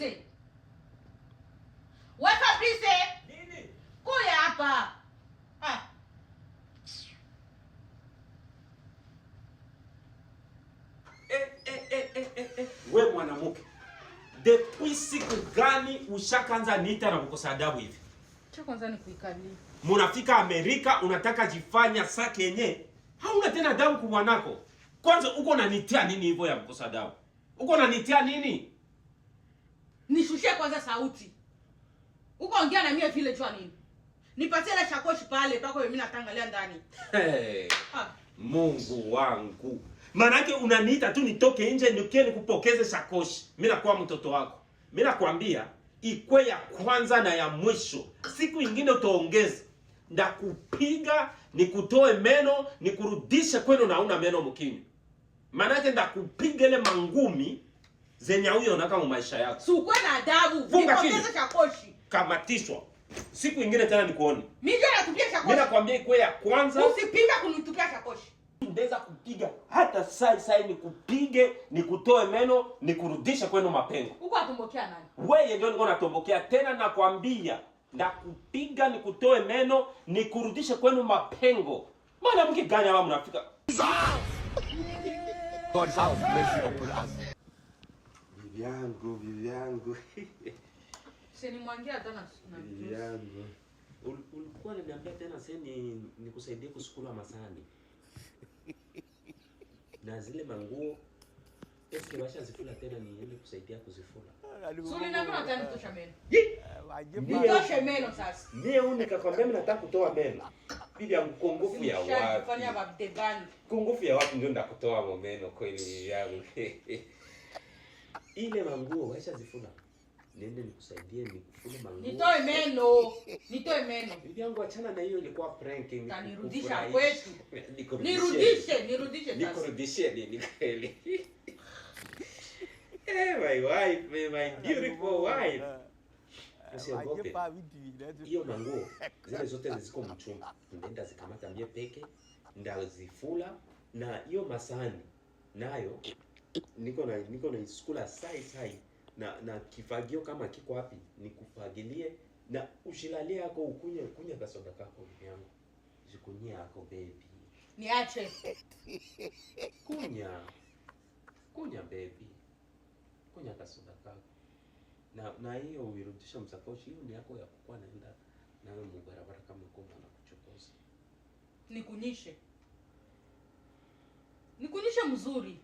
Fabrice. Wewe Fabrice. Nini? Kuya hapa. Wewe mwanamke. Depuis siku gani ushakanza niita na kukosa adabu hivi? Cha kwanza ni kuikalia. Munafika Amerika unataka jifanya sake yenye. Hauna tena adabu kwa mwanako. Kwanza uko unanitia nini hivyo ya kukosa adabu? Uko unanitia nini? Nishushie kwanza sauti. Uko ongea na mimi vile jua nini? Nipatie ile shakoshi pale pako mimi natangalia ndani. Hey, Mungu wangu. Manake unaniita tu nitoke nje nikie nikupokeze shakoshi. Mimi nakuwa mtoto wako. Mimi nakwambia ikwe ya kwanza na ya mwisho. Siku nyingine utaongeza. Ndakupiga, nikutoe meno, nikurudishe kwenu na una meno mkini. Manake ndakupiga ile mangumi zenye huyo unaka mu maisha yako. Si ukwe na adabu. Nipokeze shakoshi. Kamatishwa. Siku nyingine tena nikuone. Mimi ndio natupia shakoshi. Mimi nakwambia ikwe ya kwanza. Usipinga kunitupia shakoshi. Ndeza kupiga hata sai nikupige, nikutoe meno, nikurudisha kwenu mapengo. Uko atombokea nani? Wewe ndio niko natombokea tena nakwambia. Ndakupiga nikutoe meno, nikurudishe kwenu mapengo. Maana mke gani hapa mnafika? God have mercy upon us. Bibi yangu. Sini mwangia tena na Bibi yangu. Ulikuwa unaniambia tena sasa nikusaidie kusukula masani. Na zile manguo eske basha zifula tena niende kusaidia kuzifula. Suli na kuna tani tosha meno. Nitoshe meno sasa. Mie nikakwambia mimi nataka kutoa meno. Bibi yangu kongofu ya wapi? Fanya babdebani. Kongofu ya wapi ndio ndakutoa meno kweli yangu. Ile manguo basha zifula. Niende nikusaidie nikufule manguo. Nitoe meno. Bibi yangu achana na hiyo ilikuwa prank. Kanirudisha kwetu. Nirudishe sasa. Nikurudishie nini kweli? My wife, my beautiful wife. Usiogope. Hiyo manguo zile zote ziko mchumba. Nenda zikamata mie peke, ndazifula na hiyo masani nayo niko na iskula sai na kifagio kama kiko wapi nikufagilie na ushilalie yako ukunya kasoda kako yangu. Jikunyia yako baby. Niache. Kunya baby. Kunya kasoda kako. Na hiyo uirudisha msakoshi hiyo ni yako ya kukua naenda nawe mubarabara kama uko na kuchokoza. Nikunyishe mzuri.